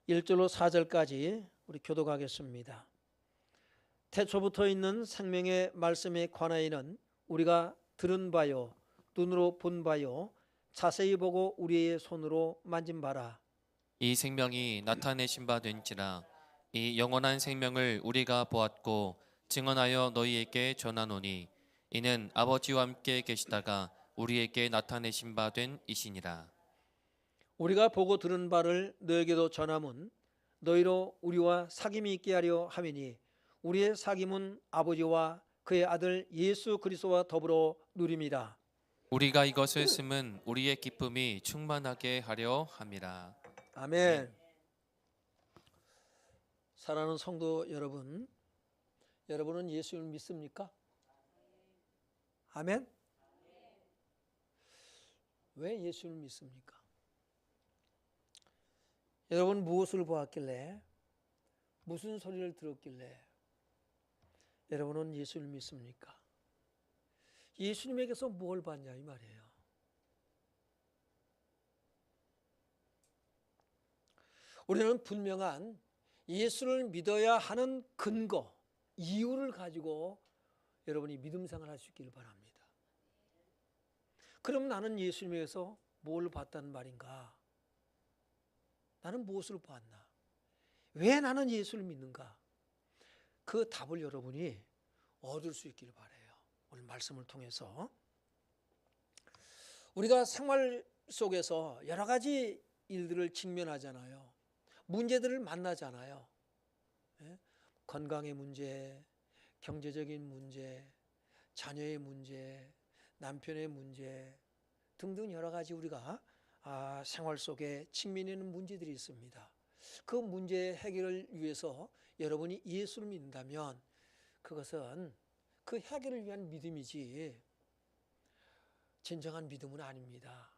1절로 4절까지 우리 교독하겠습니다. 태초부터 있는 생명의 말씀에 관하여는 우리가 들은 바요 눈으로 본 바요 자세히 보고 우리의 손으로 만진 바라. 이 생명이 나타내신 바 된지라. 이 영원한 생명을 우리가 보았고 증언하여 너희에게 전하노니 이는 아버지와 함께 계시다가 우리에게 나타내신 바 된 이시니라. 우리가 보고 들은 바를 너에게도 전함은 너희로 우리와 사귐이 있게 하려 함이니 우리의 사귐은 아버지와 그의 아들 예수 그리스도와 더불어 누림이라. 우리가 이것을 쓰면 우리의 기쁨이 충만하게 하려 함이라. 아멘. 사랑하는 성도 여러분, 여러분은 예수를 믿습니까? 아멘. 왜 예수를 믿습니까? 여러분 무엇을 보았길래, 무슨 소리를 들었길래 여러분은 예수를 믿습니까? 예수님에게서 뭘 봤냐 이 말이에요. 우리는 분명한 예수를 믿어야 하는 근거, 이유를 가지고 여러분이 믿음 생활을 할 수 있기를 바랍니다. 그럼 나는 예수님에게서 뭘 봤다는 말인가? 나는 무엇을 보았나? 왜 나는 예수를 믿는가? 그 답을 여러분이 얻을 수 있기를 바라요. 오늘 말씀을 통해서 우리가 생활 속에서 여러 가지 일들을 직면하잖아요. 문제들을 만나잖아요. 건강의 문제, 경제적인 문제, 자녀의 문제, 남편의 문제 등등 여러 가지 우리가 생활 속에 직면해 있는 문제들이 있습니다. 그 문제 해결을 위해서 여러분이 예수를 믿는다면 그것은 그 해결을 위한 믿음이지 진정한 믿음은 아닙니다.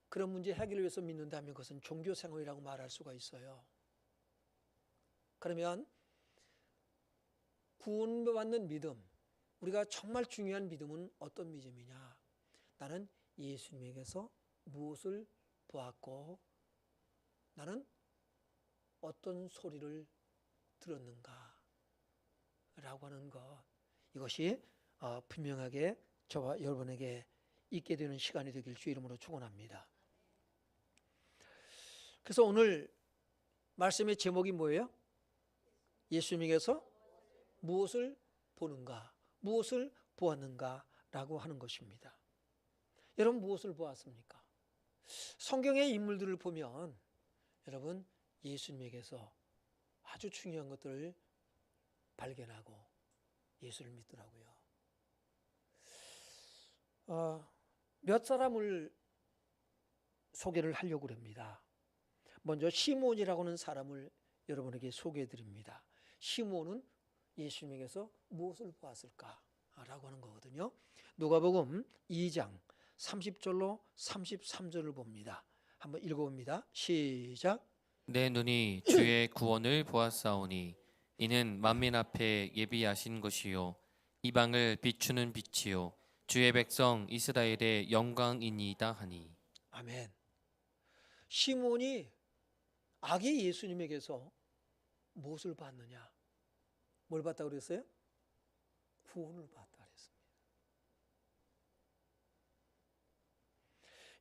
그런 문제 해결을 위해서 믿는다면 그것은 종교생활이라고 말할 수가 있어요. 그러면 구원받는 믿음, 우리가 정말 중요한 믿음은 어떤 믿음이냐? 나는 예수님에게서 무엇을 보았고 나는 어떤 소리를 들었는가? 라고 하는 것, 이것이 분명하게 저와 여러분에게 있게 되는 시간이 되길 주의 이름으로 축원합니다. 그래서 오늘 말씀의 제목이 뭐예요? 예수님에게서 무엇을 보는가, 무엇을 보았는가 라고 하는 것입니다. 여러분 무엇을 보았습니까? 성경의 인물들을 보면 여러분 예수님에게서 아주 중요한 것들을 발견하고 예수를 믿더라고요. 몇 사람을 소개를 하려고 합니다. 먼저 시몬이라고 하는 사람을 여러분에게 소개해 드립니다. 시몬은 예수님에게서 무엇을 보았을까라고 하는 거거든요. 누가복음 2장 30절로 33절을 봅니다. 한번 읽어봅니다. 시작. 내 눈이 주의 구원을 보았사오니 이는 만민 앞에 예비하신 것이요 이방을 비추는 빛이요 주의 백성 이스라엘의 영광이니이다 하니. 아멘. 시몬이 아기 예수님에게서 무엇을 봤느냐? 뭘 봤다고 그랬어요? 구원을 봤다 그랬습니다.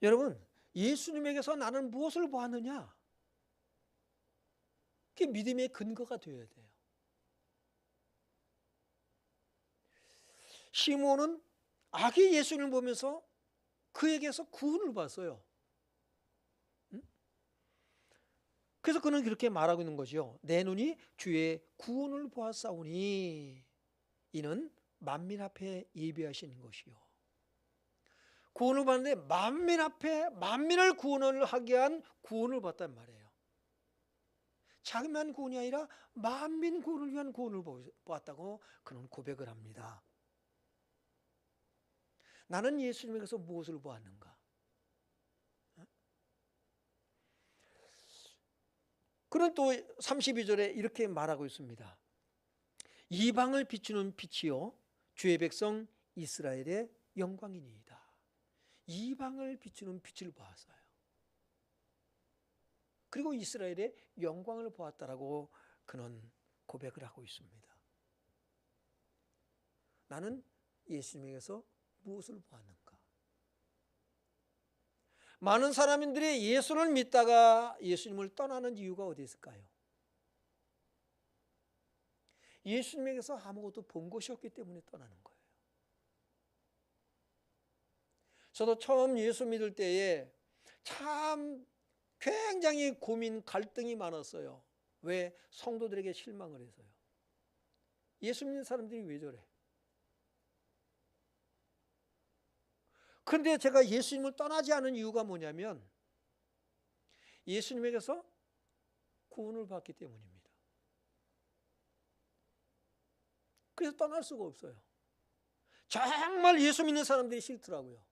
여러분, 예수님에게서 나는 무엇을 보았느냐? 그게 믿음의 근거가 되어야 돼요. 시몬은 아기 예수님을 보면서 그에게서 구원을 봤어요. 그래서 그는 그렇게 말하고 있는 거죠. 내 눈이 주의 구원을 보았사오니 이는 만민 앞에 예비하신 것이요. 구원을 받는데 만민 앞에 만민을 구원을 하게 한 구원을 받단 말이에요. 자기만 구원이 아니라 만민 구원을 위한 구원을 보았다고 그는 고백을 합니다. 나는 예수님에게서 무엇을 보았는가? 그는 또 32절에 이렇게 말하고 있습니다. 이방을 비추는 빛이요 주의 백성 이스라엘의 영광이니이다. 이방을 비추는 빛을 보았어요. 그리고 이스라엘의 영광을 보았다라고 그는 고백을 하고 있습니다. 나는 예수님에게서 무엇을 보았는가? 많은 사람들이 예수를 믿다가 예수님을 떠나는 이유가 어디 있을까요? 예수님에게서 아무것도 본 것이 없기 때문에 떠나는 거예요. 저도 처음 예수 믿을 때에 참 굉장히 고민, 갈등이 많았어요. 왜? 성도들에게 실망을 해서요. 예수 믿는 사람들이 왜 저래? 그런데 제가 예수님을 떠나지 않은 이유가 뭐냐면 예수님에게서 구원을 받기 때문입니다. 그래서 떠날 수가 없어요. 정말 예수 믿는 사람들이 싫더라고요.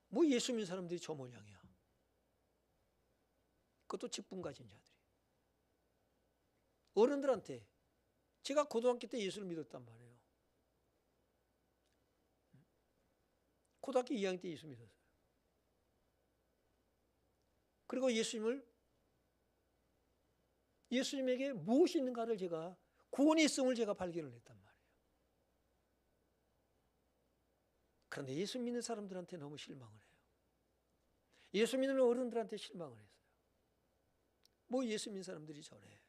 뭐 예수 믿는 사람들이 저 모양이야. 그것도 직분 가진 자들이. 어른들한테 제가 고등학교 때 예수를 믿었단 말이에요. 고등학교 2학년 때 예수 믿었어요. 그리고 예수님에게 무엇이 있는가를 제가 구원이 있음을 제가 발견을 했단 말이에요. 그런데 예수 믿는 사람들한테 너무 실망을 해요. 예수 믿는 어른들한테 실망을 했어요. 뭐 예수 믿는 사람들이 저래.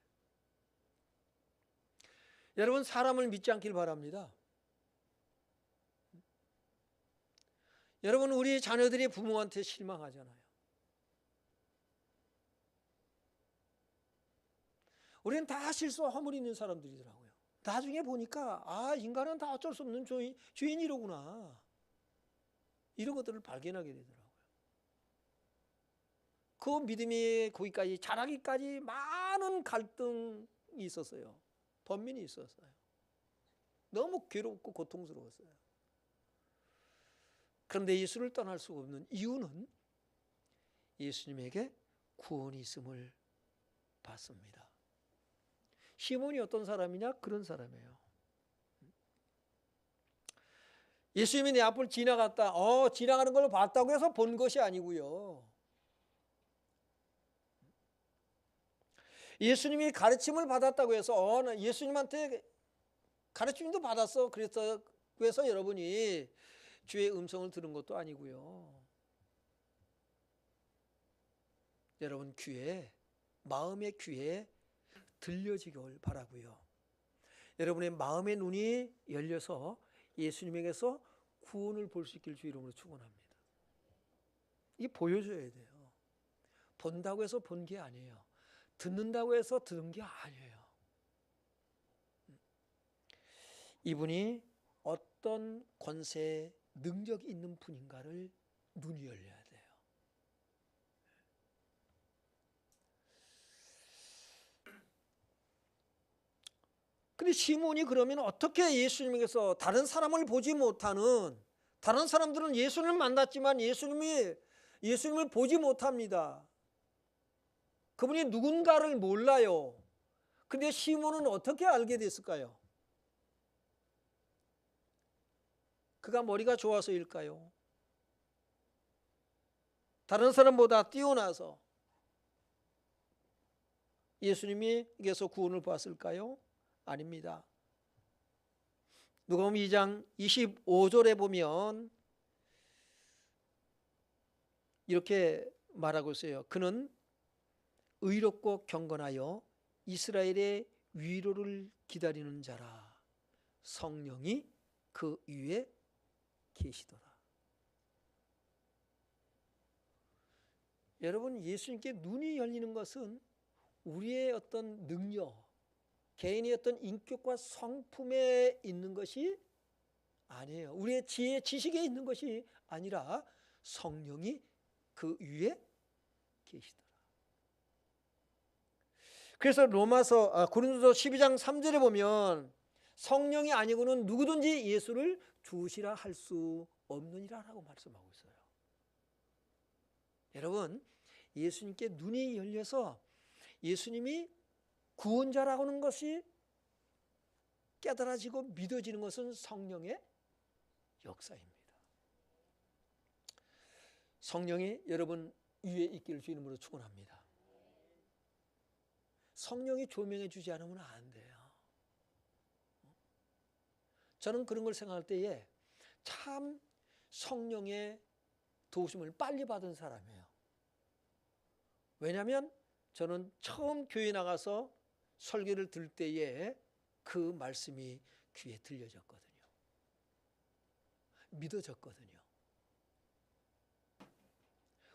여러분, 사람을 믿지 않길 바랍니다. 여러분, 우리 자녀들이 부모한테 실망하잖아요. 우리는 다 실수와 허물이 있는 사람들이더라고요. 나중에 보니까 인간은 다 어쩔 수 없는 주인이로구나. 이런 것들을 발견하게 되더라고요. 그 믿음이 거기까지 자라기까지 많은 갈등이 있었어요. 번민이 있었어요. 너무 괴롭고 고통스러웠어요. 그런데 예수를 떠날 수가 없는 이유는 예수님에게 구원이 있음을 봤습니다. 시몬이 어떤 사람이냐? 그런 사람이에요. 예수님이 내 앞을 지나갔다. 지나가는 걸 봤다고 해서 본 것이 아니고요. 예수님이 가르침을 받았다고 해서 나 예수님한테 가르침도 받았어. 그래서 여러분이 주의 음성을 들은 것도 아니고요. 여러분 마음의 귀에 들려지길 바라고요. 여러분의 마음의 눈이 열려서 예수님에게서 구원을 볼 수 있길 주 이름으로 축원합니다. 이게 보여줘야 돼요. 본다고 해서 본 게 아니에요. 듣는다고 해서 들은 게 아니에요. 이분이 어떤 권세, 능력이 있는 분인가를 눈이 열려야 돼요. 근데 시몬이 그러면 어떻게 예수님에게서 다른 사람을 보지 못하는, 다른 사람들은 예수님을 만났지만 예수님을 보지 못합니다. 그분이 누군가를 몰라요. 근데 시몬은 어떻게 알게 됐을까요? 그가 머리가 좋아서일까요? 다른 사람보다 뛰어나서 예수님에게서 구원을 받았을까요? 아닙니다. 누가복음 2장 25절에 보면 이렇게 말하고 있어요. 그는 의롭고 경건하여 이스라엘의 위로를 기다리는 자라. 성령이 그 위에 계시더라. 여러분, 예수님께 눈이 열리는 것은 우리의 어떤 능력, 개인의 어떤 인격과 성품에 있는 것이 아니에요. 우리의 지혜, 지식에 있는 것이 아니라 성령이 그 위에 계시더라. 그래서 고린도서 12장 3절에 보면 성령이 아니고는 누구든지 예수를 주시라 할 수 없느니라라고 말씀하고 있어요. 여러분, 예수님께 눈이 열려서 예수님이 구원자라고 하는 것이 깨달아지고 믿어지는 것은 성령의 역사입니다. 성령이 여러분 위에 있기를 주 이름으로 축원합니다. 성령이 조명해 주지 않으면 안 돼요. 저는 그런 걸 생각할 때에 참 성령의 도우심을 빨리 받은 사람이에요. 왜냐하면 저는 처음 교회 나가서 설교를 들을 때에 그 말씀이 귀에 들려졌거든요. 믿어졌거든요.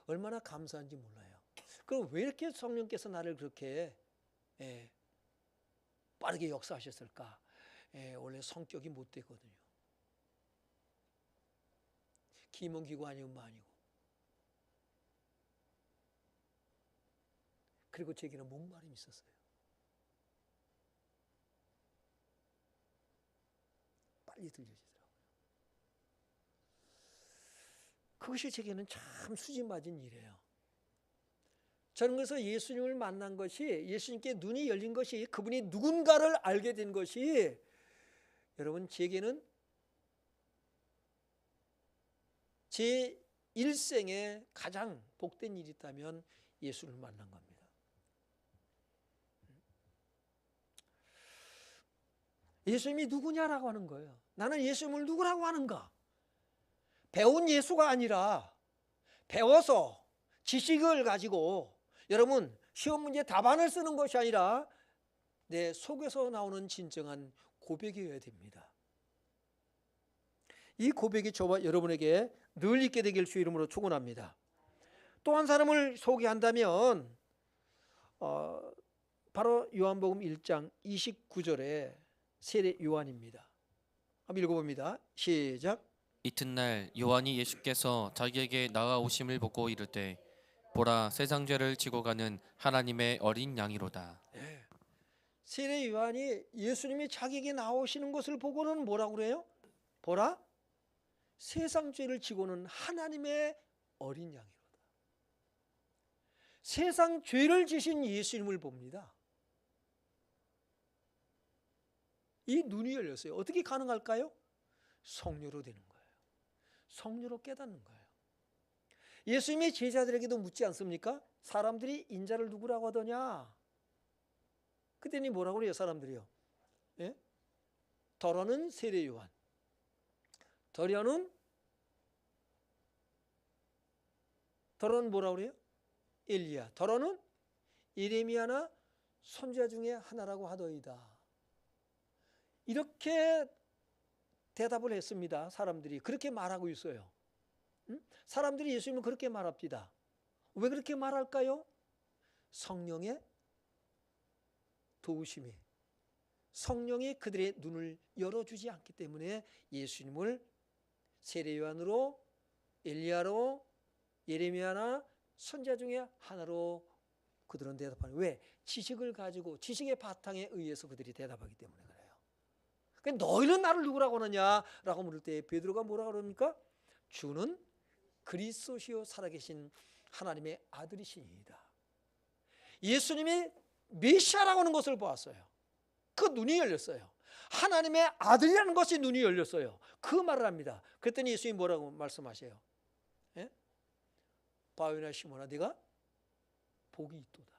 얼마나 감사한지 몰라요. 그럼 왜 이렇게 성령께서 나를 그렇게 빠르게 역사하셨을까? 원래 성격이 못 되거든요. 기mon기고 아니면 아니고. 그리고 제게는 목마름이 있었어요. 빨리 들려지더라고요. 그것이 제게는 참 수지 맞은 일이에요. 저는 그래서 예수님을 만난 것이, 예수님께 눈이 열린 것이, 그분이 누군가를 알게 된 것이 여러분 제게는 제 일생에 가장 복된 일이 있다면 예수를 만난 겁니다. 예수님이 누구냐라고 하는 거예요. 나는 예수님을 누구라고 하는가? 배운 예수가 아니라 배워서 지식을 가지고 여러분 시험 문제 답안을 쓰는 것이 아니라 내 속에서 나오는 진정한 고백이어야 됩니다. 이 고백이 저와 여러분에게 늘 있게 되길 주 이름으로 축원합니다. 또 한 사람을 소개한다면 바로 요한복음 1장 29절에 세례 요한입니다. 한번 읽어봅니다. 시작. 이튿날 요한이 예수께서 자기에게 나아오심을 보고 이르되 보라 세상 죄를 지고 가는 하나님의 어린 양이로다. 네. 세례 요한이 예수님이 자기에게 나오시는 것을 보고는 뭐라고 그래요? 보라 세상 죄를 지고는 하나님의 어린 양이로다. 세상 죄를 지신 예수님을 봅니다. 이 눈이 열렸어요. 어떻게 가능할까요? 성령으로 되는 거예요. 성령으로 깨닫는 거예요. 예수님이 제자들에게도 묻지 않습니까? 사람들이 인자를 누구라고 하더냐? 그때는 뭐라고 그래요? 사람들이요. 예? 더러는 세례 요한, 더러는 뭐라고 그래요? 엘리야, 더러는 예레미야나 선지자 중에 하나라고 하더이다. 이렇게 대답을 했습니다. 사람들이 그렇게 말하고 있어요. 사람들이 예수님을 그렇게 말합니다. 왜 그렇게 말할까요? 성령의 도우심이, 성령이 그들의 눈을 열어주지 않기 때문에 예수님을 세례 요한으로, 엘리야로, 예레미야나 선지자 중에 하나로 그들은 대답하는. 왜? 지식을 가지고 지식의 바탕에 의해서 그들이 대답하기 때문에 그래요. 그러니까 너희는 나를 누구라고 하느냐라고 물을 때 베드로가 뭐라고 그럽니까? 주는 그리스도시요 살아계신 하나님의 아들이시니이다. 예수님이 메시아라고 하는 것을 보았어요. 그 눈이 열렸어요. 하나님의 아들이라는 것이 눈이 열렸어요. 그 말을 합니다. 그랬더니 예수님이 뭐라고 말씀하세요? 예? 바요나 시몬아 네가 복이 있도다.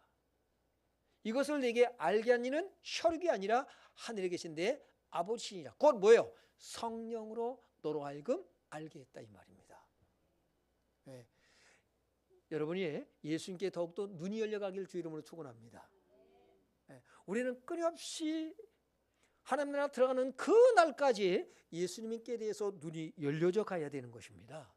이것을 내게 알게 한 이는 혈육이 아니라 하늘에 계신 내 아버지시니라. 곧 뭐예요? 성령으로 너로 하여금 알게 했다 이 말입니다. 네. 여러분이 예수님께 더욱더 눈이 열려가길 주 이름으로 축원합니다. 네. 우리는 끊임없이 하나님 나라 들어가는 그 날까지 예수님께 대해서 눈이 열려져 가야 되는 것입니다.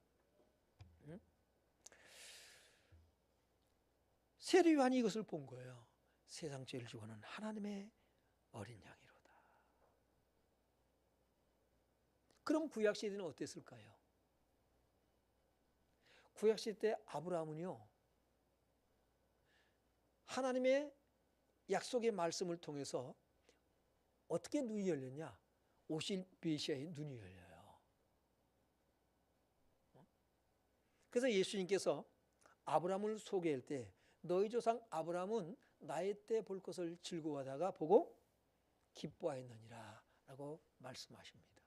세례 요한이 이것을 본 거예요. 세상 죄를 지고는 하나님의 어린 양이로다. 그럼 구약시대는 어땠을까요? 구약시대 때 아브라함은요, 하나님의 약속의 말씀을 통해서 어떻게 눈이 열렸냐? 오실 메시아의 눈이 열려요. 그래서 예수님께서 아브라함을 소개할 때 너희 조상 아브라함은 나의 때 볼 것을 즐거워하다가 보고 기뻐하였느니라 라고 말씀하십니다.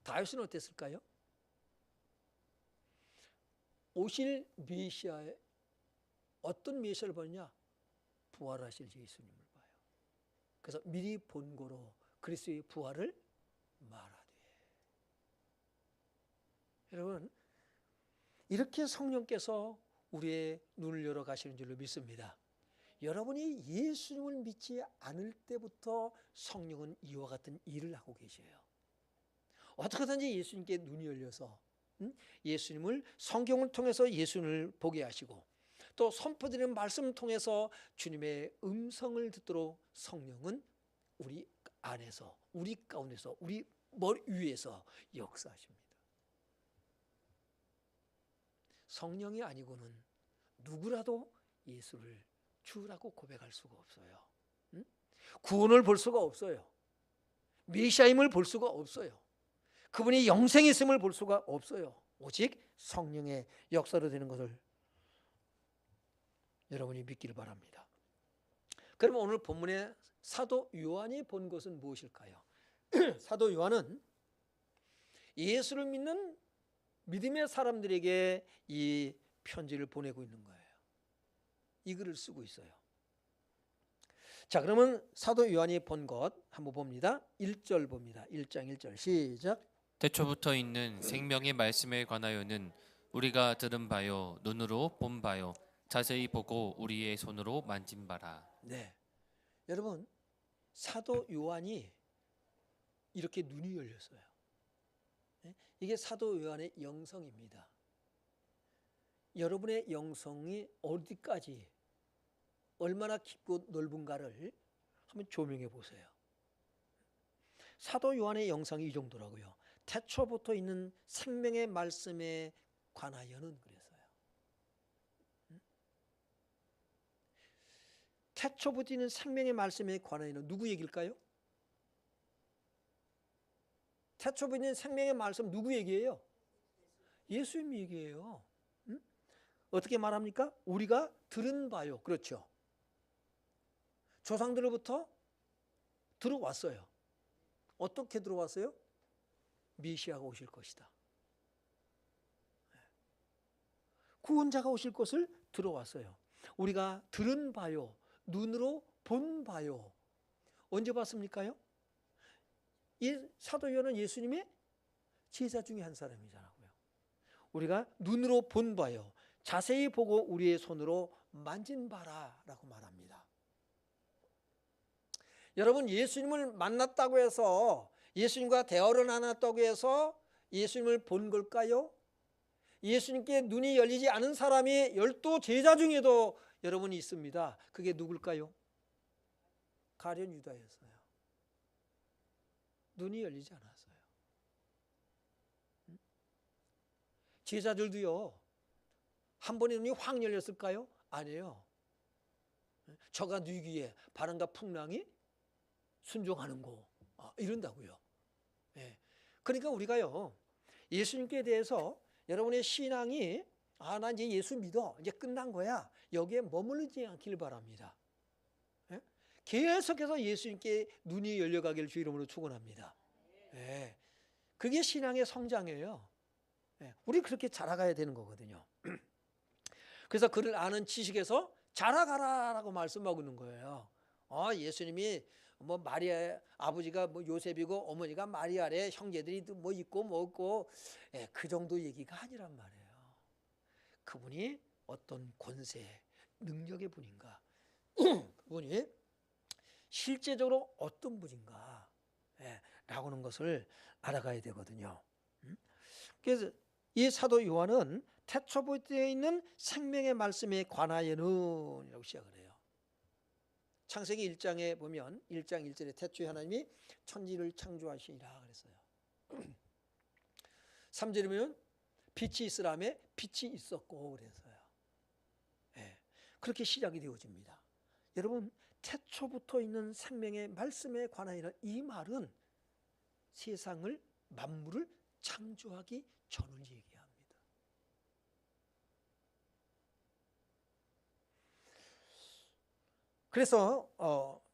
다윗은 어땠을까요? 오실 메시아의 어떤 메시아를 보느냐? 부활하실 예수님을 봐요. 그래서 미리 본고로 그리스도의 부활을 말하되. 여러분, 이렇게 성령께서 우리의 눈을 열어 가시는 줄로 믿습니다. 여러분이 예수님을 믿지 않을 때부터 성령은 이와 같은 일을 하고 계셔요. 어떻게든지 예수님께 눈이 열려서 예수님을 성경을 통해서 예수님을 보게 하시고 또 선포드리는 말씀을 통해서 주님의 음성을 듣도록 성령은 우리 안에서, 우리 가운데서, 우리 머리 위에서 역사하십니다. 성령이 아니고는 누구라도 예수를 주라고 고백할 수가 없어요. 구원을 볼 수가 없어요. 메시아임을 볼 수가 없어요. 그분이 영생이 있음을 볼 수가 없어요. 오직 성령의 역사로 되는 것을 여러분이 믿기를 바랍니다. 그러면 오늘 본문에 사도 요한이 본 것은 무엇일까요? 사도 요한은 예수를 믿는 믿음의 사람들에게 이 편지를 보내고 있는 거예요. 이 글을 쓰고 있어요. 자, 그러면 사도 요한이 본 것 한번 봅니다. 1절 봅니다. 1장 1절 시작. 태초부터 있는 생명의 말씀에 관하여는 우리가 들은 바요 눈으로 본 바요 자세히 보고 우리의 손으로 만진 바라. 네, 여러분 사도 요한이 이렇게 눈이 열렸어요. 이게 사도 요한의 영성입니다. 여러분의 영성이 어디까지 얼마나 깊고 넓은가를 한번 조명해 보세요. 사도 요한의 영성이 이 정도라고요. 태초부터 있는 생명의 말씀에 관하여는 그랬어요. 태초부터 있는 생명의 말씀에 관하여는 누구 얘기일까요? 태초부터 있는 생명의 말씀 누구 얘기예요? 예수님 얘기예요. 어떻게 말합니까? 우리가 들은 바요. 그렇죠. 조상들로부터 들어왔어요. 어떻게 들어왔어요? 메시아가 오실 것이다. 구원자가 오실 것을 들어왔어요. 우리가 들은 바요. 눈으로 본 바요. 언제 봤습니까요? 이 사도 요한은 예수님의 제자 중에 한 사람이잖아요. 우리가 눈으로 본 바요. 자세히 보고 우리의 손으로 만진 바라라고 말합니다. 여러분, 예수님을 만났다고 해서 예수님과 대화를 나눴다고 해서 예수님을 본 걸까요? 예수님께 눈이 열리지 않은 사람이 12 제자 중에도 여러분이 있습니다. 그게 누굴까요? 가룟 유다였어요. 눈이 열리지 않았어요. 제자들도요, 한 번에 눈이 확 열렸을까요? 아니에요. 저가 뉘기에 바람과 풍랑이 순종하는 거 이런다고요. 그러니까 우리가요, 예수님께 대해서 여러분의 신앙이 나 이제 예수 믿어, 이제 끝난 거야, 여기에 머무르지 않기를 바랍니다. 계속해서 예수님께 눈이 열려가기를 주 이름으로 축원합니다. 그게 신앙의 성장이에요. 우리 그렇게 자라가야 되는 거거든요. 그래서 그를 아는 지식에서 자라가라라고 말씀하고 있는 거예요. 예수님이 뭐 마리아 아버지가 뭐 요셉이고 어머니가 마리아래, 형제들이 뭐 있고 뭐 없고, 그 정도 얘기가 아니란 말이에요. 그분이 어떤 권세, 능력의 분인가, 그분이 실제적으로 어떤 분인가, 라고 하는 것을 알아가야 되거든요. 그래서 이 사도 요한은 태초부터 있는 생명의 말씀에 관하여는 이라고 시작을 해요. 창세기 1장에 보면 1장 1절에 태초에 하나님이 천지를 창조하시니라 그랬어요. 3절에 보면 빛이 있으라며 빛이 있었고 그랬어요. 그렇게 시작이 되어집니다. 여러분, 태초부터 있는 생명의 말씀에 관하여는 이 말은 세상을, 만물을 창조하기 전을 얘기합니다. 그래서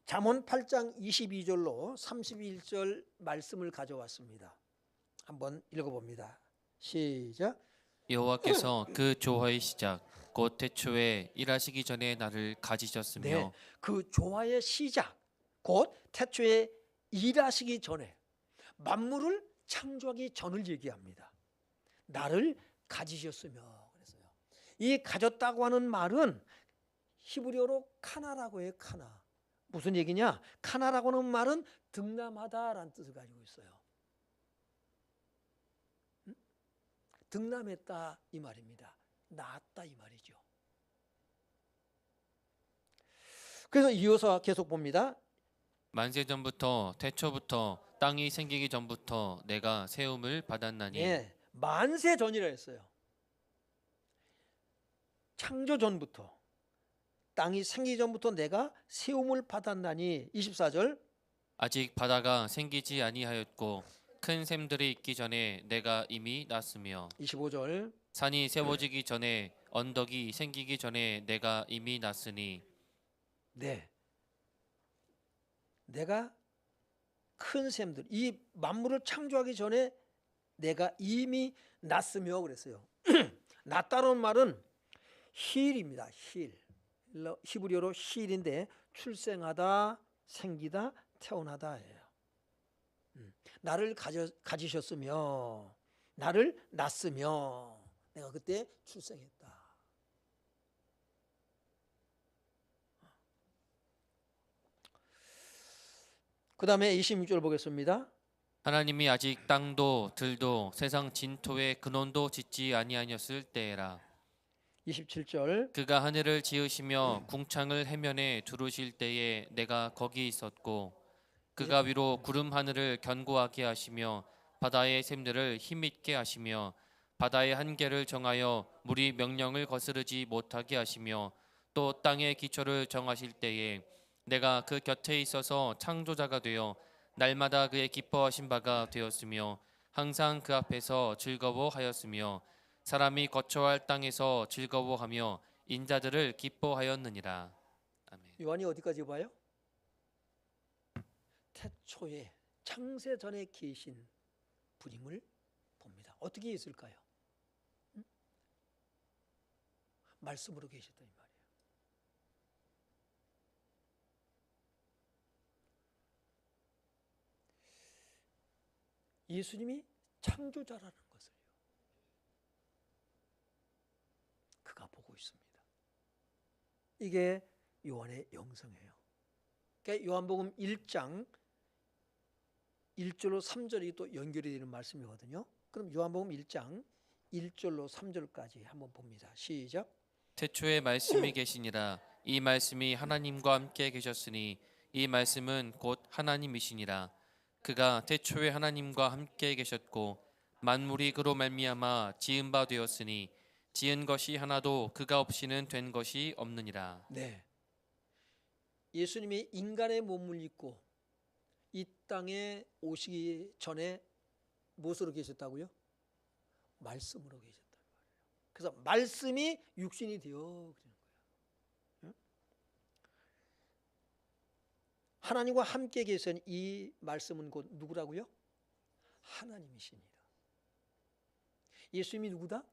잠언 8장 22절로 31절 말씀을 가져왔습니다. 한번 읽어봅니다. 시작. 여호와께서 그 조화의 시작 곧 태초에 일하시기 전에 나를 가지셨으며 네, 그 조화의 시작, 곧 태초에 일하시기 전에 만물을 창조하기 전을 얘기합니다. 나를 가지셨으며 그랬어요. 이 가졌다고 하는 말은 히브리어로 카나라고 해요. 카나. 무슨 얘기냐? 카나라고 하는 말은 등남하다라는 뜻을 가지고 있어요. 등남했다 이 말입니다. 낳았다 이 말이죠. 그래서 이어서 계속 봅니다. 만세 전부터 태초부터 땅이 생기기 전부터 내가 세움을 받았나니 네, 만세 전이라 했어요. 창조 전부터 땅이 생기기 전부터 내가 세움을 받았나니 24절 아직 바다가 생기지 아니하였고 큰 샘들이 있기 전에 내가 이미 났으며 25절 산이 세워지기 전에 언덕이 생기기 전에 내가 이미 났으니 네, 내가 큰 샘들 이 만물을 창조하기 전에 내가 이미 났으며 그랬어요. 났다는 말은 힐입니다. 힐. 히브리어로 힐인데 출생하다, 생기다, 태어나다예요. 나를 가지셨으며 나를 낳았으며 내가 그때 출생했다. 그 다음에 26절 보겠습니다. 하나님이 아직 땅도 들도 세상 진토의 근원도 짓지 아니하였을 때에라 27절 그가 하늘을 지으시며 궁창을 해면에 두르실 때에 내가 거기 있었고 그가 위로 구름 하늘을 견고하게 하시며 바다의 샘들을 힘있게 하시며 바다의 한계를 정하여 물이 명령을 거스르지 못하게 하시며 또 땅의 기초를 정하실 때에 내가 그 곁에 있어서 창조자가 되어 날마다 그의 기뻐하신 바가 되었으며 항상 그 앞에서 즐거워하였으며 사람이 거처할 땅에서 즐거워하며 인자들을 기뻐하였느니라. 아멘. 요한이 어디까지 봐요? 태초에 창세 전에 계신 분임을 봅니다. 어떻게 있을까요? 말씀으로 계셨다 이 말이에요. 예수님이 창조자라는 것을요. 그가 보고 있습니다. 이게 요한의 영성이에요. 그러니까 요한복음 1장 1절로 3절이 또 연결이 되는 말씀이거든요. 그럼 요한복음 1장 1절로 3절까지 한번 봅니다. 시작. 태초에 말씀이 계시니라 이 말씀이 하나님과 함께 계셨으니 이 말씀은 곧 하나님이시니라 그가 태초에 하나님과 함께 계셨고 만물이 그로 말미암아 지은 바 되었으니 지은 것이 하나도 그가 없이는 된 것이 없느니라. 네. 예수님이 인간의 몸을 입고 이 땅에 오시기 전에 무엇으로 계셨다고요? 말씀으로 계셨단 말이에요. 그래서 말씀이 육신이 되어 그러는 거예요. 하나님과 함께 계신 이 말씀은 곧 누구라고요? 하나님이시니라. 예수님이 누구다?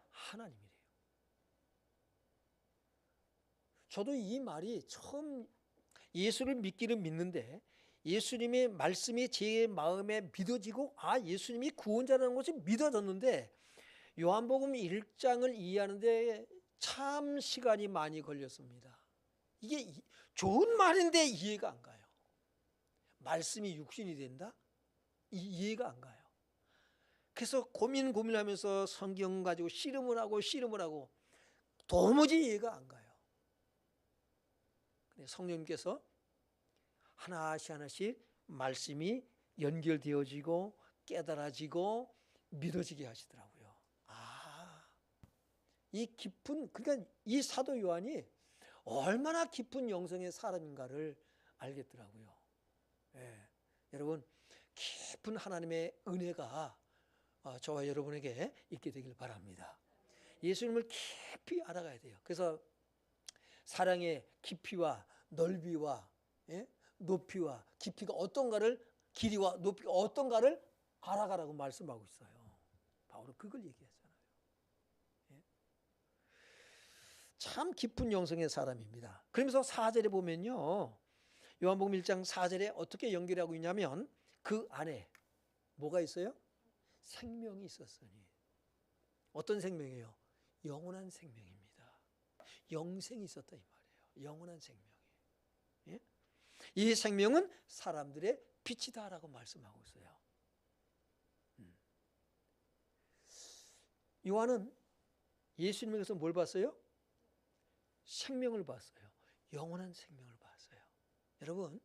하나님이래요. 저도 이 말이 처음 예수를 믿기는 믿는데 예수님의 말씀이 제 마음에 믿어지고 예수님이 구원자라는 것이 믿어졌는데 요한복음 1장을 이해하는데 참 시간이 많이 걸렸습니다. 이게 좋은 말인데 이해가 안 가요. 말씀이 육신이 된다? 이해가 안 가요. 그래서 고민하면서 성경 가지고 씨름을 하고 도무지 이해가 안 가요. 성령님께서 하나씩 말씀이 연결되어지고 깨달아지고 믿어지게 하시더라고요. 이 깊은 그러니까 이 사도 요한이 얼마나 깊은 영성의 사람인가를 알겠더라고요. 여러분 깊은 하나님의 은혜가 저와 여러분에게 있게 되길 바랍니다. 예수님을 깊이 알아가야 돼요. 그래서 사랑의 깊이와 넓이와 높이와 깊이가 어떤가를 길이와 높이가 어떤가를 알아가라고 말씀하고 있어요. 바울은 그걸 얘기했잖아요. 참 깊은 영성의 사람입니다. 그러면서 4절에 보면요, 요한복음 1장 4절에 어떻게 연결하고 있냐면 그 안에 뭐가 있어요? 생명이 있었으니. 어떤 생명이에요? 영원한 생명입니다. 영생이 있었다 이 말이에요. 영원한 생명이. 예? 이 생명은 사람들의 빛이다라고 말씀하고 있어요. 요한은 예수님에게서 뭘 봤어요? 생명을 봤어요. 영원한 생명을 봤어요. 여러분,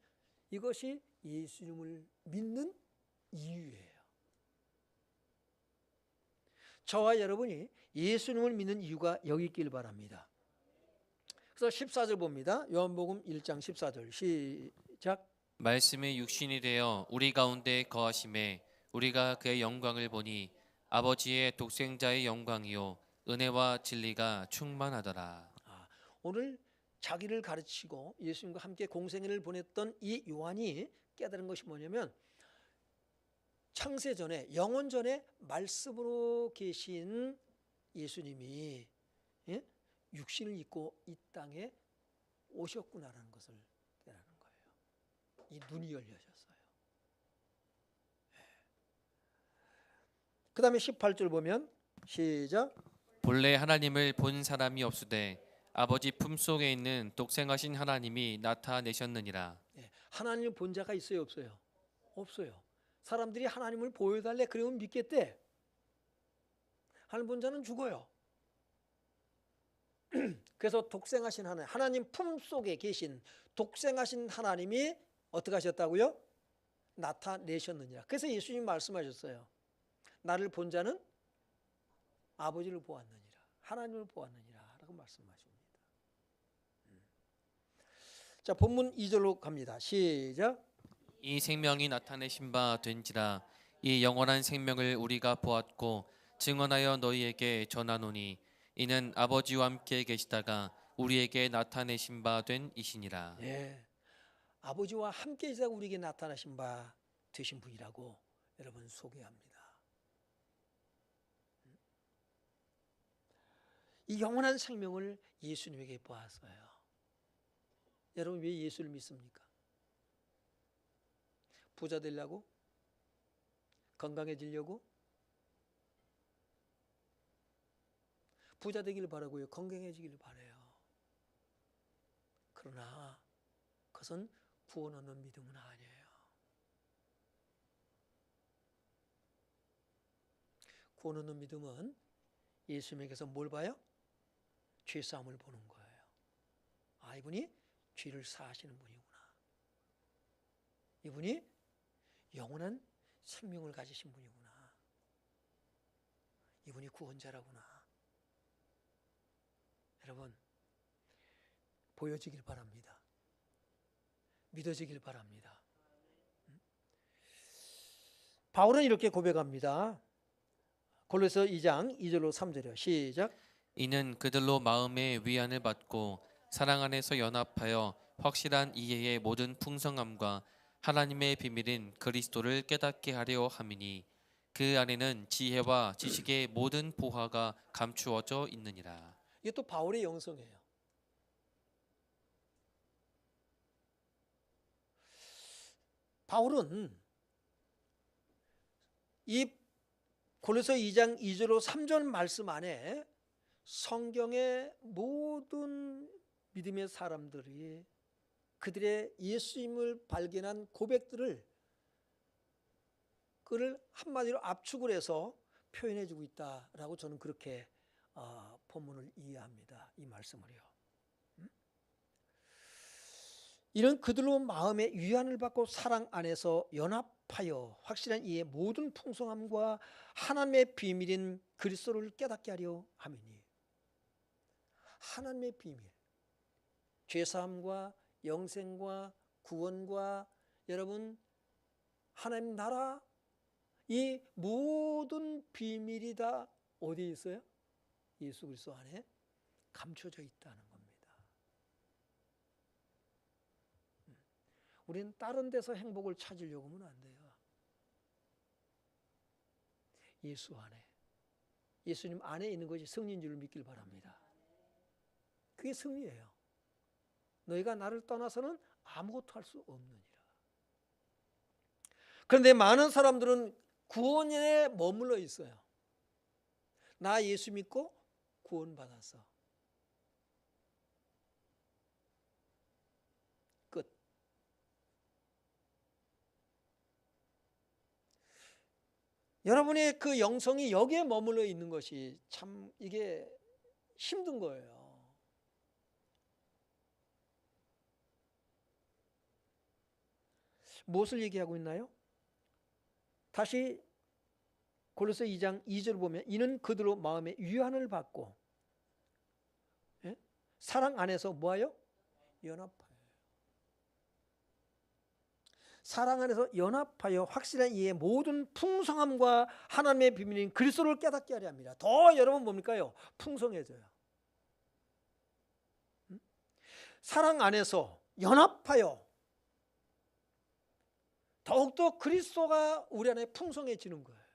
이것이 예수님을 믿는 이유예요. 저와 여러분이 예수님을 믿는 이유가 여기 있길 바랍니다. 그래서 14절 봅니다. 요한복음 1장 14절 시작. 말씀이 육신이 되어 우리 가운데 거하심에 우리가 그의 영광을 보니 아버지의 독생자의 영광이요 은혜와 진리가 충만하더라. 오늘 자기를 가르치고 예수님과 함께 공생애를 보냈던 이 요한이 깨달은 것이 뭐냐면 창세 전에 영원 전에 말씀으로 계신 예수님이 육신을 입고 이 땅에 오셨구나라는 것을 깨달은 거예요. 이 눈이 열려졌어요. 그 다음에 18절 보면 시작. 본래 하나님을 본 사람이 없으되 아버지 품속에 있는 독생하신 하나님이 나타내셨느니라. 하나님을 본 자가 있어요, 없어요? 없어요. 사람들이 하나님을 보여달래 그러면 믿겠대. 하나님 본 자는 죽어요. 그래서 독생하신 하나님 품속에 계신 독생하신 하나님이 어떻게 하셨다고요? 나타내셨느니라. 그래서 예수님 말씀하셨어요. 나를 본 자는 아버지를 보았느니라. 하나님을 보았느니라 라고 말씀하십니다. 자, 본문 2절로 갑니다. 시작. 이 생명이 나타내신 바 된지라. 이 영원한 생명을 우리가 보았고 증언하여 너희에게 전하노니 이는 아버지와 함께 계시다가 우리에게 나타내신 바 된 이시니라. 예, 아버지와 함께 계시다가 우리에게 나타나신 바 되신 분이라고 여러분 소개합니다. 이 영원한 생명을 예수님에게 보았어요. 여러분 왜 예수를 믿습니까? 부자 되려고? 건강해지려고? 부자 되기를 바라고요. 건강해지기를 바라요. 그러나 그것은 구원 얻는 믿음은 아니에요. 구원 얻는 믿음은 예수님에게서 뭘 봐요? 죄사함을 보는 거예요. 아, 이분이 죄를 사하시는 분이구나. 이분이 영원한 생명을 가지신 분이구나. 이분이 구원자라구나. 여러분, 보여지길 바랍니다. 믿어지길 바랍니다. 바울은 이렇게 고백합니다. 골로새 2장 2절로 3절이요. 시작. 이는 그들로 마음의 위안을 받고 사랑 안에서 연합하여 확실한 이해의 모든 풍성함과 하나님의 비밀인 그리스도를 깨닫게 하려 함이니 그 안에는 지혜와 지식의 모든 보화가 감추어져 있느니라. 이게 또 바울의 영성이에요. 바울은 이 골로새 2장 2절로 3절 말씀 안에 성경의 모든 믿음의 사람들이 그들의 예수님을 발견한 고백들을 그를 한마디로 압축을 해서 표현해주고 있다라고 저는 그렇게 본문을 이해합니다. 이 말씀을요. 이런 그들로 마음의 위안을 받고 사랑 안에서 연합하여 확실한 이의 모든 풍성함과 하나님의 비밀인 그리스도를 깨닫게 하려 함이니 하나님의 비밀, 죄사함과 영생과 구원과 여러분 하나님 나라 이 모든 비밀이 다 어디에 있어요? 예수 그리스도 안에 감춰져 있다는 겁니다. 우리는 다른 데서 행복을 찾으려고 하면 안 돼요. 예수 안에, 예수님 안에 있는 것이 승리인 줄 믿길 바랍니다. 그게 승리예요. 너희가 나를 떠나서는 아무것도 할 수 없느니라. 그런데 많은 사람들은 구원에 머물러 있어요. 나 예수 믿고 구원받았어. 끝. 여러분의 그 영성이 여기에 머물러 있는 것이 참 이게 힘든 거예요. 무엇을 얘기하고 있나요? 다시 골로새 2장 2절 보면 이는 그들로 마음에 유한을 받고 사랑 안에서 뭐하여? 연합하여. 사랑 안에서 연합하여 확실한 이의 모든 풍성함과 하나님의 비밀인 그리스도를 깨닫게 하려 합니다. 더 여러분 뭡니까요? 풍성해져요. 사랑 안에서 연합하여 더욱더 그리스도가 우리 안에 풍성해지는 거예요.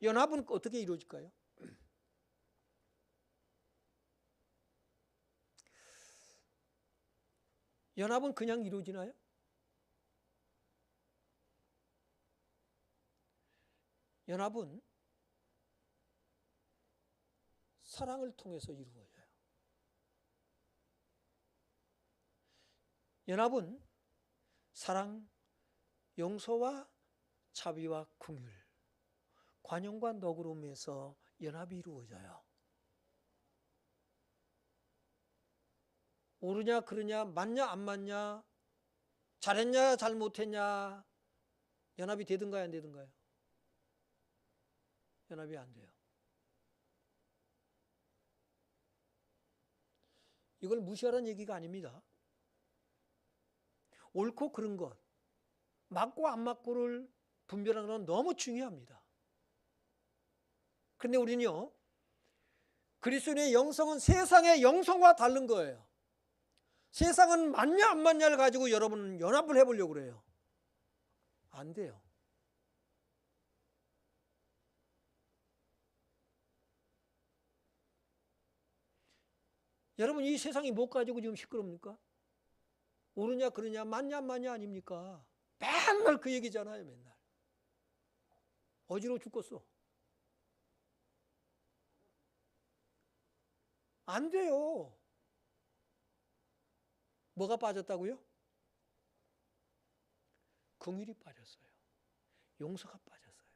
연합은 어떻게 이루어질까요? 연합은 그냥 이루어지나요? 연합은 사랑을 통해서 이루어져요. 연합은 사랑, 용서와 자비와 긍휼, 관용과 너그러움에서 연합이 이루어져요. 옳으냐 그르냐, 맞냐 안 맞냐, 잘했냐 잘못했냐, 연합이 되든가요 안 되든가요? 연합이 안 돼요. 이걸 무시하라는 얘기가 아닙니다. 옳고 그른 것, 맞고 안 맞고를 분별하는 건 너무 중요합니다. 그런데 우리는요, 그리스도인의 영성은 세상의 영성과 다른 거예요. 세상은 맞냐 안 맞냐를 가지고 여러분은 연합을 해보려고 그래요. 안 돼요. 여러분 이 세상이 못 가지고 지금 시끄럽니까? 옳으냐 그러냐 맞냐 안 맞냐 아닙니까? 맨날 그 얘기잖아요. 맨날 어지러워 죽겠어. 안 돼요. 뭐가 빠졌다고요? 긍휼이 빠졌어요. 용서가 빠졌어요.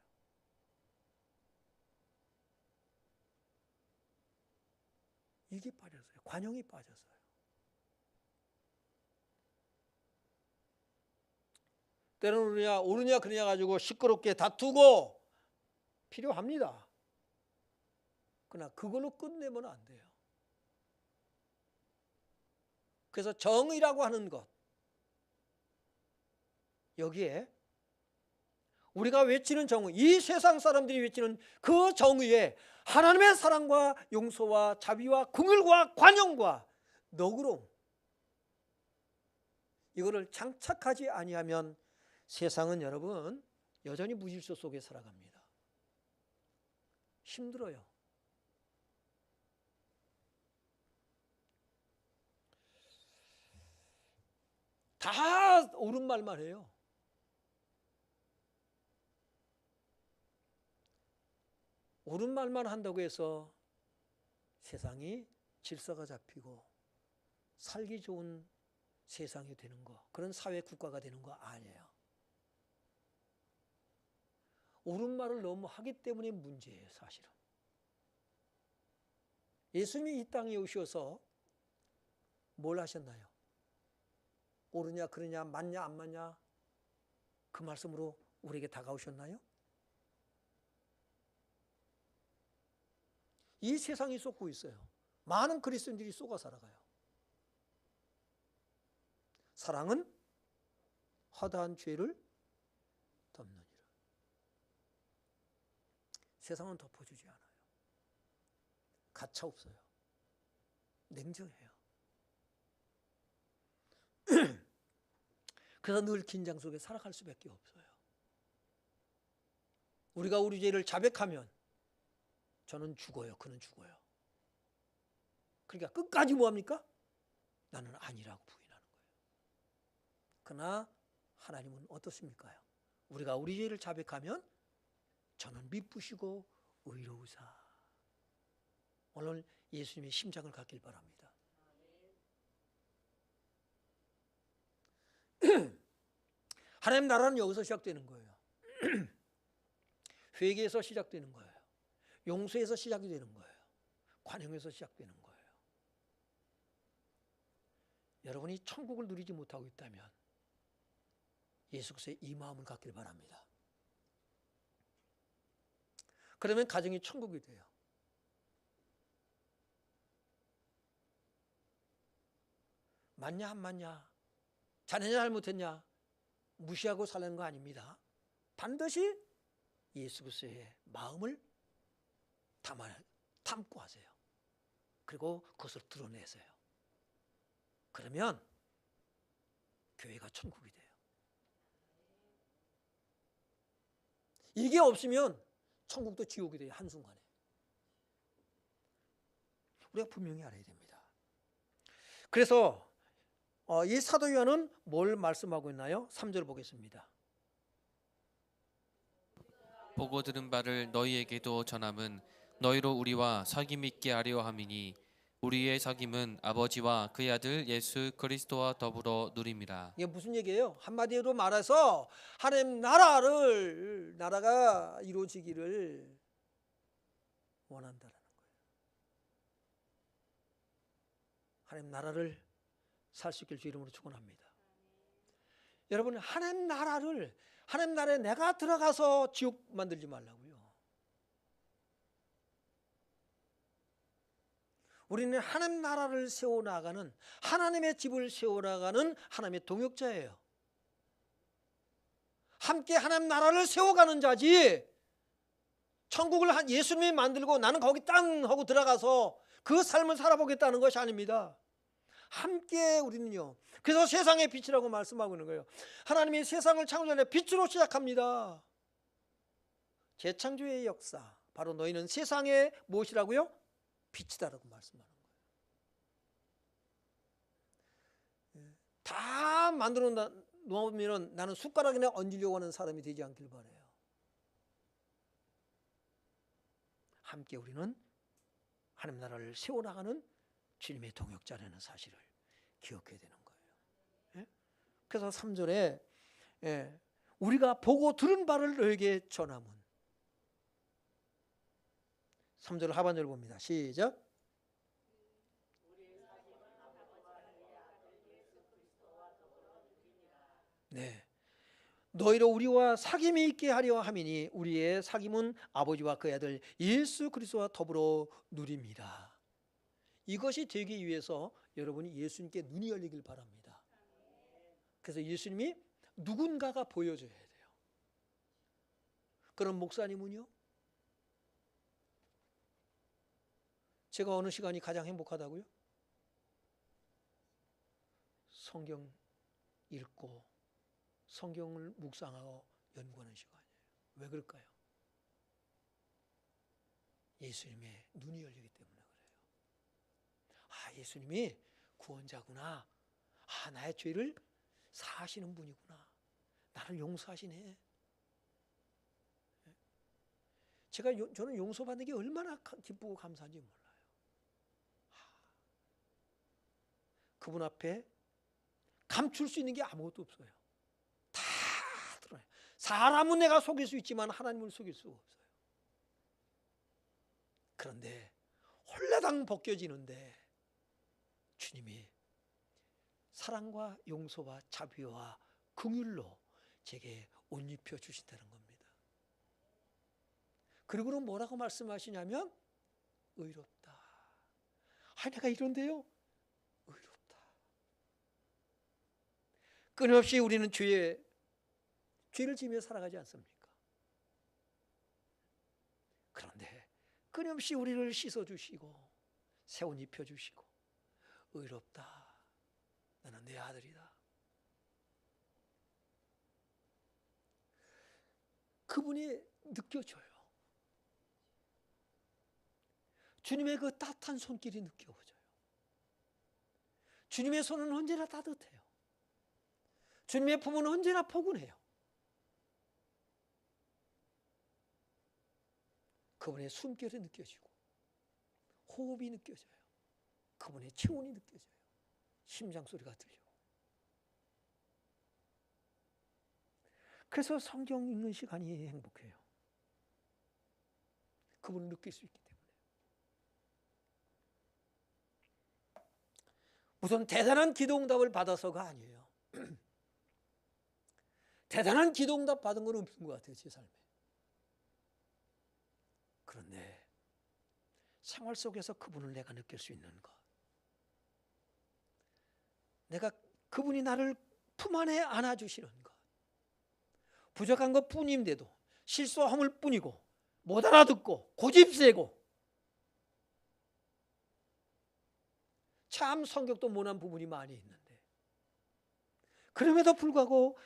이게 빠졌어요. 관용이 빠졌어요. 때로는 옳으냐 그러냐 가지고 시끄럽게 다투고 필요합니다. 그러나 그걸로 끝내면 안 돼요. 그래서 정의라고 하는 것, 여기에 우리가 외치는 정의, 이 세상 사람들이 외치는 그 정의에 하나님의 사랑과 용서와 자비와 긍휼과 관용과 너그러움, 이거를 장착하지 아니하면 세상은 여러분 여전히 무질서 속에 살아갑니다. 힘들어요. 다 옳은 말만 해요. 옳은 말만 한다고 해서 세상이 질서가 잡히고 살기 좋은 세상이 되는 거, 그런 사회 국가가 되는 거 아니에요. 옳은 말을 너무 하기 때문에 문제예요. 사실은 예수님이 이 땅에 오셔서 뭘 하셨나요? 옳으냐 그러냐 맞냐 안 맞냐 그 말씀으로 우리에게 다가오셨나요? 이 세상이 쏟고 있어요. 많은 그리스도인들이 쏟아 살아가요. 사랑은 허다한 죄를 덮느니라. 세상은 덮어주지 않아요. 가차 없어요. 냉정해요. 그래서 늘 긴장 속에 살아갈 수밖에 없어요. 우리가 우리 죄를 자백하면 저는 죽어요. 그는 죽어요. 그러니까 끝까지 뭐합니까? 나는 아니라고 부인하는 거예요. 그러나 하나님은 어떻습니까? 우리가 우리 죄를 자백하면 저는 미쁘시고 의로우사. 오늘 예수님의 심장을 갖길 바랍니다. 하나님 나라는 여기서 시작되는 거예요. 회개에서 시작되는 거예요. 용서에서 시작이 되는 거예요. 관용에서 시작되는 거예요. 여러분이 천국을 누리지 못하고 있다면 예수 그리스도의 이 마음을 갖길 바랍니다. 그러면 가정이 천국이 돼요. 맞냐 안 맞냐? 자네냐 잘못했냐? 무시하고 살라는 거 아닙니다. 반드시 예수 그리스도의 마음을 담고 하세요. 그리고 그것을 드러내세요. 그러면 교회가 천국이 돼요. 이게 없으면 천국도 지옥이 돼요. 한순간에. 우리가 분명히 알아야 됩니다. 그래서 이 사도 요한은 뭘 말씀하고 있나요? 3절 보겠습니다. 보고 들은 바를 너희에게도 전함은 너희로 우리와 사귐 있게 하려 함이니 우리의 사귐은 아버지와 그의 아들 예수 그리스도와 더불어 누림이라. 이게 무슨 얘기예요? 한마디로 말해서 하나님 나라가 이루어지기를 원한다라는 거예요. 하나님 나라를 살 수 있길 주 이름으로 축원합니다. 여러분 하나님 나라에 내가 들어가서 지옥 만들지 말라고요. 우리는 하나님 나라를 세워나가는, 하나님의 집을 세워나가는 하나님의 동역자예요. 함께 하나님 나라를 세워가는 자지, 천국을 예수님이 만들고 나는 거기 땅 하고 들어가서 그 삶을 살아보겠다는 것이 아닙니다. 함께 우리는요. 그래서 세상의 빛이라고 말씀하고 있는 거예요. 하나님이 세상을 창조전에 빛으로 시작합니다. 재창조의 역사, 바로 너희는 세상의 무엇이라고요? 빛이다라고 말씀하는 거예요. 다 만들어 놓으면 나는 숟가락이나 얹으려고 하는 사람이 되지 않길 바라요. 함께 우리는 하나님 나라를 세워나가는 주님의 동역자라는 사실을 기억해야 되는 거예요. 그래서 3절에 우리가 보고 들은 바를 너에게 전함은, 3절 하반절 봅니다. 시작. 네. 너희로 우리와 사귐이 있게 하려 함이니 우리의 사귐은 아버지와 그의 아들 예수 그리스도와 더불어 누립니다. 이것이 되기 위해서 여러분이 예수님께 눈이 열리길 바랍니다. 그래서 예수님이 누군가가 보여줘야 돼요. 그럼 목사님은요? 제가 어느 시간이 가장 행복하다고요? 성경 읽고 성경을 묵상하고 연구하는 시간이에요. 왜 그럴까요? 예수님의 눈이 열리기 때문에 그래요. 아, 예수님이 구원자구나. 아, 나의 죄를 사하시는 분이구나. 나를 용서하시네. 저는 용서받는 게 얼마나 기쁘고 감사한지 몰라요. 그분 앞에 감출 수 있는 게 아무것도 없어요. 다 드러나요. 사람은 내가 속일 수 있지만 하나님을 속일 수가 없어요. 그런데 홀라당 벗겨지는데 주님이 사랑과 용서와 자비와 긍휼로 제게 옷 입혀 주신다는 겁니다. 그리고는 뭐라고 말씀하시냐면 의롭다. 아, 내가 이런데요? 의롭다. 끊임없이 우리는 죄를 지으며 살아가지 않습니까? 그런데 끊임없이 우리를 씻어주시고 새 옷 입혀주시고 의롭다. 나는 내 아들이다. 그분이 느껴져요. 주님의 그 따뜻한 손길이 느껴져요. 주님의 손은 언제나 따뜻해요. 주님의 품은 언제나 포근해요. 그분의 숨결이 느껴지고 호흡이 느껴져요. 그분의 체온이 느껴져요. 심장 소리가 들려요. 그래서 성경 읽는 시간이 행복해요. 그분을 느낄 수 있기 때문에. 우선 대단한 기도응답을 받아서가 아니에요. 대단한 기도응답 받은 건 없는 것 같아요, 제 삶에. 그런데 생활 속에서 그분을 내가 느낄 수 있는 것, 내가 그분이 나를 품 안에 안아주시는 것, 부족한 것 뿐인데도 실수함을 뿐이고 못 알아듣고 고집세고 참 성격도 모난 부분이 많이 있는데 그럼에도 불구하고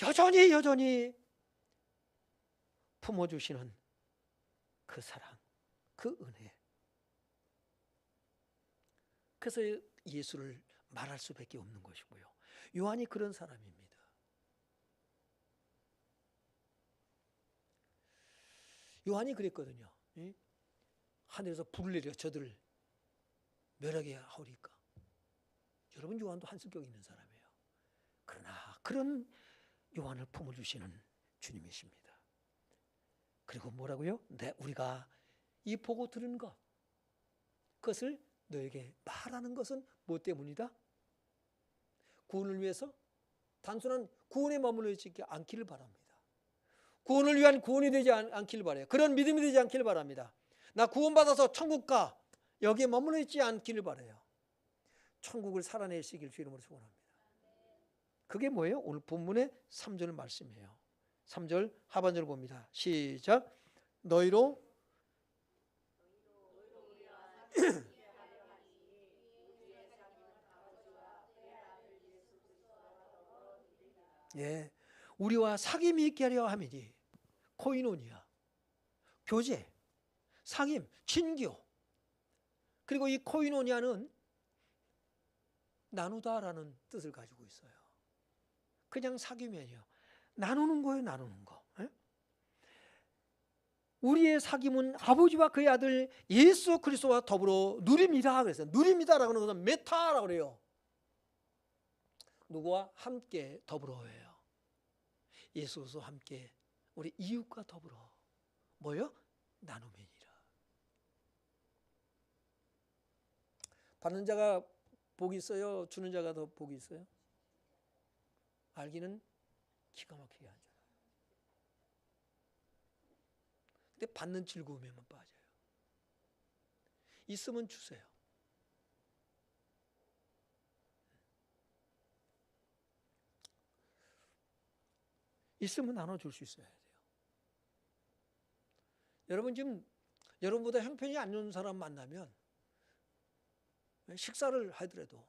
여전히 품어주시는 그 사랑, 그 은혜. 그래서 예수를 말할 수밖에 없는 것이고요. 요한이 그런 사람입니다. 요한이 그랬거든요. 하늘에서 불을 내려 저들을 멸하게 하오리까. 여러분, 요한도 한성격 있는 사람이에요. 그러나 그런 요한을 품어주시는 주님이십니다. 그리고 뭐라고요? 우리가 이 보고 들은 것, 그것을 너에게 말하는 것은 무엇 때문이다? 구원을 위해서 단순한 구원에 머물러 있지 않기를 바랍니다. 구원을 위한 구원이 되지 않기를 바라요. 그런 믿음이 되지 않기를 바랍니다. 나 구원받아서 천국 가, 여기에 머물러 있지 않기를 바라요. 천국을 살아내시길 주 이름으로 축원합니다. 그게 뭐예요? 오늘 본문의 3절 말씀이에요. 3절 하반절 봅니다. 시작. 너희로 예, 우리와 사귐이 있게 하려 함이니 코이노니아, 교제, 사귐, 친교. 그리고 이 코이노니아는 나누다라는 뜻을 가지고 있어요. 그냥 사귐이 아니에요. 나누는 거예요, 나누는 거. 예? 우리의 사귐은 아버지와 그의 아들 예수 그리스도와 더불어 누립니다. 그래서 누립니다라고 하는 것은 메타라고 그래요. 누구와 함께 더불어예요. 예수 그리스도와 함께 우리 이웃과 더불어 뭐요? 나눔이니라. 받는 자가 복이 있어요? 주는 자가 더 복이 있어요? 알기는 기가 막히게 하잖아요. 근데 받는 즐거움에만 빠져요. 있으면 주세요. 있으면 나눠줄 수 있어야 돼요. 여러분, 지금 여러분보다 형편이 안 좋은 사람 만나면 식사를 하더라도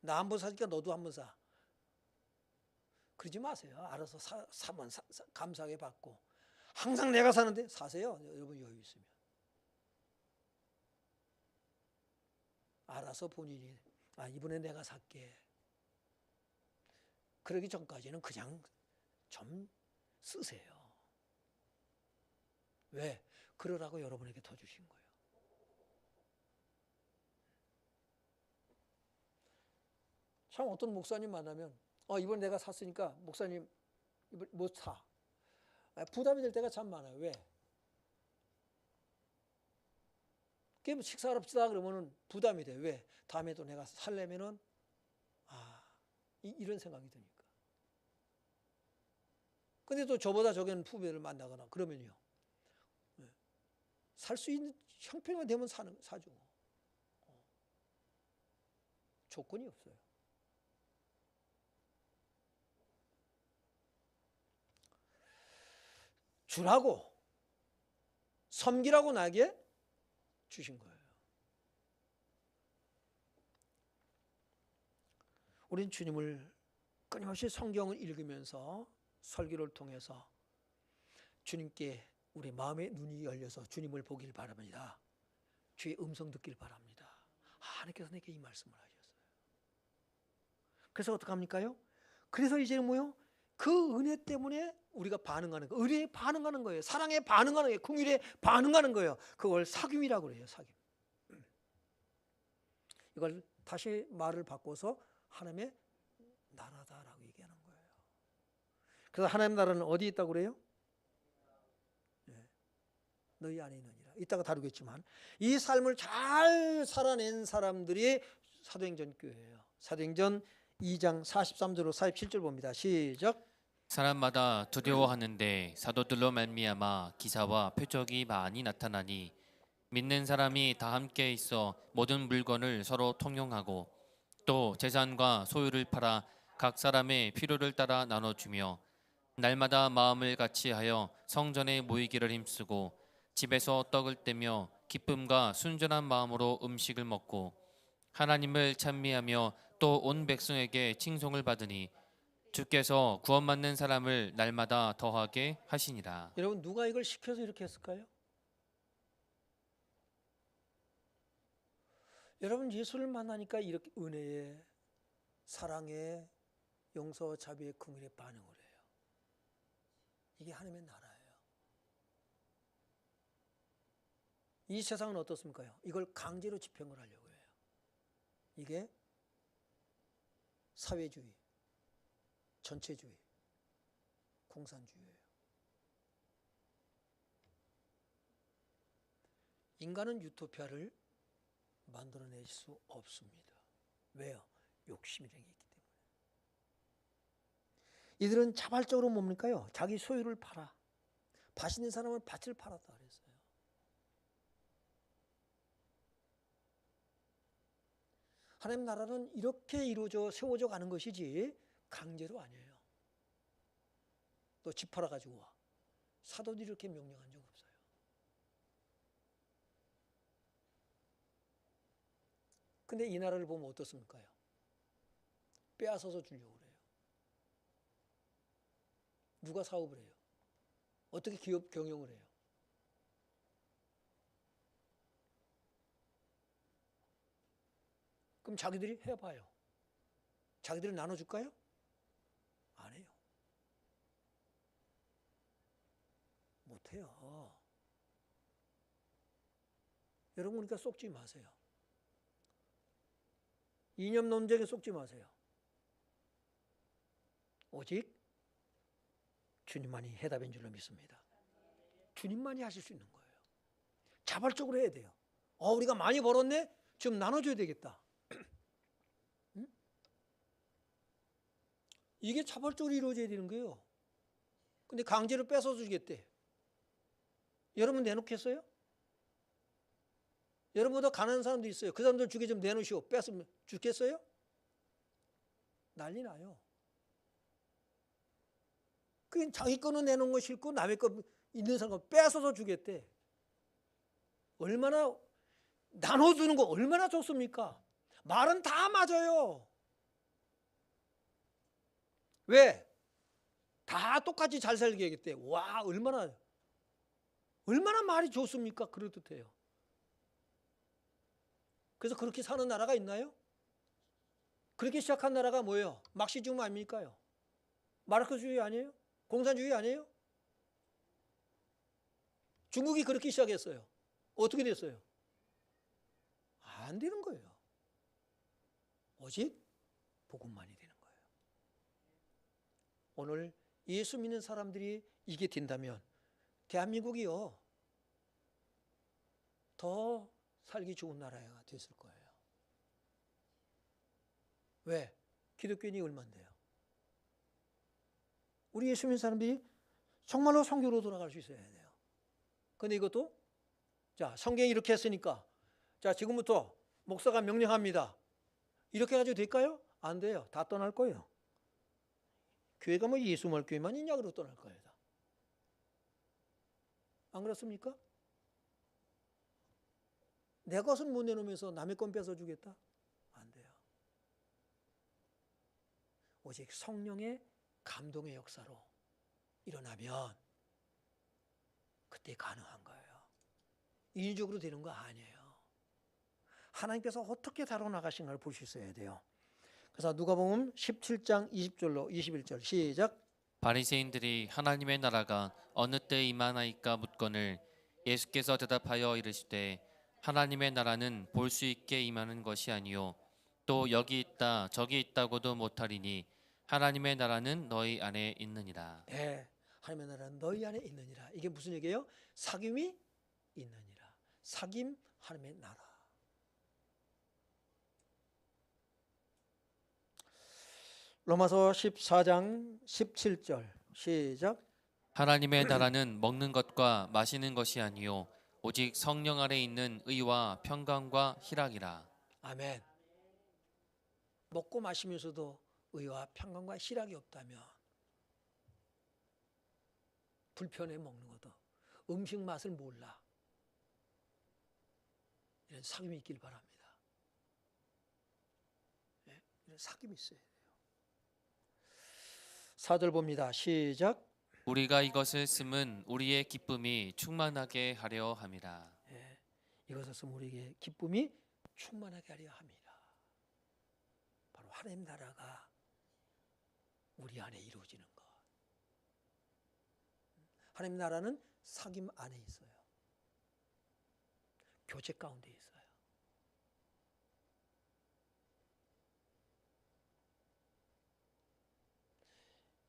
나 한 번 사니까 너도 한 번 사. 그러지 마세요. 알아서 사면 감사하게 받고. 항상 내가 사는데 사세요. 여러분 여유 있으면. 알아서 본인이 이번에 내가 살게. 그러기 전까지는 그냥 좀 쓰세요. 왜? 그러라고 여러분에게 더 주신 거예요. 참 어떤 목사님 만나면 이번 내가 샀으니까 목사님 이번 못 사. 부담이 될 때가 참 많아요. 왜? 그게 식사를 합시다 그러면은 부담이 돼. 왜? 다음에도 내가 살려면은 이런 생각이 드니까. 근데 또 저보다 적은 후배를 만나거나 그러면요. 살 수 있는 형편만 되면 사죠. 조건이 없어요. 주라고 섬기라고 나에게 주신 거예요. 우린 주님을 끊임없이 성경을 읽으면서 설교를 통해서 주님께 우리 마음의 눈이 열려서 주님을 보길 바랍니다. 주의 음성 듣길 바랍니다. 하나님께서 내게 이 말씀을 하셨어요. 그래서 어떡합니까요? 그래서 이제는 뭐요? 그 은혜 때문에 우리가 반응하는 거예요. 은혜에 반응하는 거예요. 사랑에 반응하는 거예요. 긍휼에 반응하는 거예요. 그걸 사귐이라고 그래요. 사귐. 이걸 다시 말을 바꿔서 하나님의 나라다라고 얘기하는 거예요. 그래서 하나님의 나라는 어디 있다고 그래요? 너희 안에 있느니라. 이따가 다루겠지만 이 삶을 잘 살아낸 사람들이 사도행전 교회예요. 사도행전 2장 43절로 47절 봅니다. 시작. 사람마다 두려워하는데 사도들로 말미암아 기사와 표적이 많이 나타나니 믿는 사람이 다 함께 있어 모든 물건을 서로 통용하고 또 재산과 소유를 팔아 각 사람의 필요를 따라 나눠주며 날마다 마음을 같이하여 성전에 모이기를 힘쓰고 집에서 떡을 떼며 기쁨과 순전한 마음으로 음식을 먹고 하나님을 찬미하며 또 온 백성에게 칭송을 받으니 주께서 구원받는 사람을 날마다 더하게 하시니라. 여러분 누가 이걸 시켜서 이렇게 했을까요? 여러분 예수를 만나니까 이렇게 은혜에 사랑에 용서 자비의 긍휼에 반응을 해요. 이게 하나님의 나라예요. 이 세상은 어떻습니까? 이걸 강제로 집행을 하려고 해요. 이게 사회주의, 전체주의, 공산주의예요. 인간은 유토피아를 만들어낼 수 없습니다. 왜요? 욕심이라는 게 있기 때문에. 이들은 자발적으로 뭡니까요? 자기 소유를 팔아. 밭 있는 사람은 밭을 팔았다 그랬어요. 하나님 나라는 이렇게 이루어져 세워져 가는 것이지 강제로 아니에요. 너 집 팔아가지고 와. 사도들이 이렇게 명령한 적 없어요. 근데 이 나라를 보면 어떻습니까? 빼앗아서 주려고 그래요. 누가 사업을 해요? 어떻게 기업 경영을 해요? 그럼 자기들이 해봐요. 자기들이 나눠줄까요? 안 해요. 못해요. 여러분 그러니까 속지 마세요. 이념 논쟁에 속지 마세요. 오직 주님만이 해답인 줄로 믿습니다. 주님만이 하실 수 있는 거예요. 자발적으로 해야 돼요. 우리가 많이 벌었네? 좀 나눠줘야 되겠다. 응? 이게 자발적으로 이루어져야 되는 거예요. 근데 강제로 뺏어주겠대. 여러분 내놓겠어요? 여러분보다 가난한 사람도 있어요. 그 사람들 주게 좀 내놓으시오. 뺏으면 죽겠어요? 난리 나요. 그게 자기 거는 내놓은 거 싫고 남의 거 있는 사람 뺏어서 주겠대. 얼마나 나눠주는 거 얼마나 좋습니까? 말은 다 맞아요. 왜? 다 똑같이 잘 살게 하겠대. 와, 얼마나 말이 좋습니까? 그렇듯해요. 그래서 그렇게 사는 나라가 있나요? 그렇게 시작한 나라가 뭐예요? 막시주의 아닙니까요? 마르크스주의 아니에요? 공산주의 아니에요? 중국이 그렇게 시작했어요. 어떻게 됐어요? 안 되는 거예요. 오직 복음만이 되는 거예요. 오늘 예수 믿는 사람들이 이게 된다면 대한민국이요 더 살기 좋은 나라가 됐을 거예요. 왜? 기독교인이 얼만데요? 우리 예수 믿는 사람들이 정말로 성교로 돌아갈 수 있어야 돼요. 근데 이것도 자 성경이 이렇게 했으니까 자 지금부터 목사가 명령합니다. 이렇게 가지고 될까요? 안 돼요. 다 떠날 거예요. 교회가 뭐 예수 말 교회만 있냐 그러고 떠날 거예요. 다. 안 그렇습니까? 내 것은 못 내놓으면서 남의 건 뺏어주겠다? 안 돼요. 오직 성령의 감동의 역사로 일어나면 그때 가능한 거예요. 인위적으로 되는 거 아니에요. 하나님께서 어떻게 다뤄나가신가를 볼 수 있어야 돼요. 그래서 누가복음 17장 20절로 21절 시작. 바리새인들이 하나님의 나라가 어느 때 임하나이까 묻거늘 예수께서 대답하여 이르시되 하나님의 나라는 볼 수 있게 임하는 것이 아니요 또 여기 있다 저기 있다고도 못하리니 하나님의 나라는 너희 안에 있느니라. 네, 하나님의 나라는 너희 안에 있느니라. 이게 무슨 얘기예요? 사귐이 있느니라. 사귐 하나님의 나라. 로마서 14장 17절 시작. 하나님의 나라는 먹는 것과 마시는 것이 아니요 오직 성령 안에 있는 의와 평강과 희락이라. 아멘. 먹고 마시면서도 의와 평강과 희락이 없다면 불편해 먹는 것도 음식 맛을 몰라. 이런 사귐이 있길 바랍니다. 네, 이런 사귐이 있어야 돼요. 4절 봅니다. 시작. 우리가 이것을 쓰면 우리의 기쁨이 충만하게 하려 함이라. 네, 이것을 쓰면 우리에게 기쁨이 충만하게 하려 함이라. 바로 하나님 나라가 우리 안에 이루어지는 것. 하나님 나라는 사귐 안에 있어요. 교제 가운데 있어요.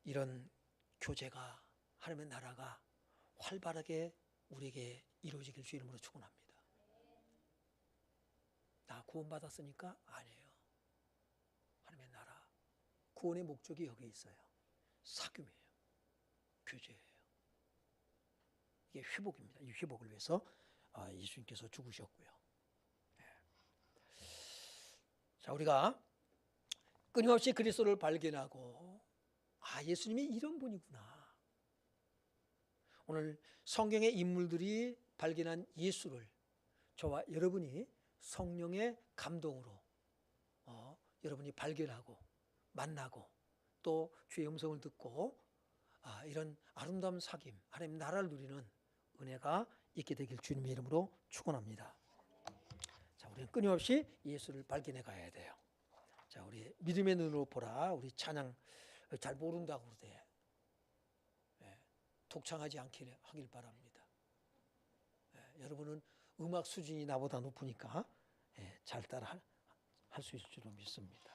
이런 교제가 하나님의 나라가 활발하게 우리에게 이루어지길 주 이름으로 축원합니다. 나 구원받았으니까 아니에요. 하나님의 나라 구원의 목적이 여기 있어요. 사귐이에요. 교제예요. 이게 회복입니다. 이 회복을 위해서 예수님께서 죽으셨고요. 자, 우리가 끊임없이 그리스도를 발견하고 예수님이 이런 분이구나. 오늘 성경의 인물들이 발견한 예수를 저와 여러분이 성령의 감동으로 여러분이 발견하고 만나고 또 주의 음성을 듣고 이런 아름다운 사귐, 하나님 나라를 누리는 은혜가 있게 되길 주님의 이름으로 축원합니다. 자, 우리는 끊임없이 예수를 발견해 가야 돼요. 자, 우리 믿음의 눈으로 보라. 우리 찬양 잘 모른다고 그러대. 독창하지 않게 하길 바랍니다. 여러분은 음악 수준이 나보다 높으니까 잘 따라 할 수 있을 줄로 믿습니다.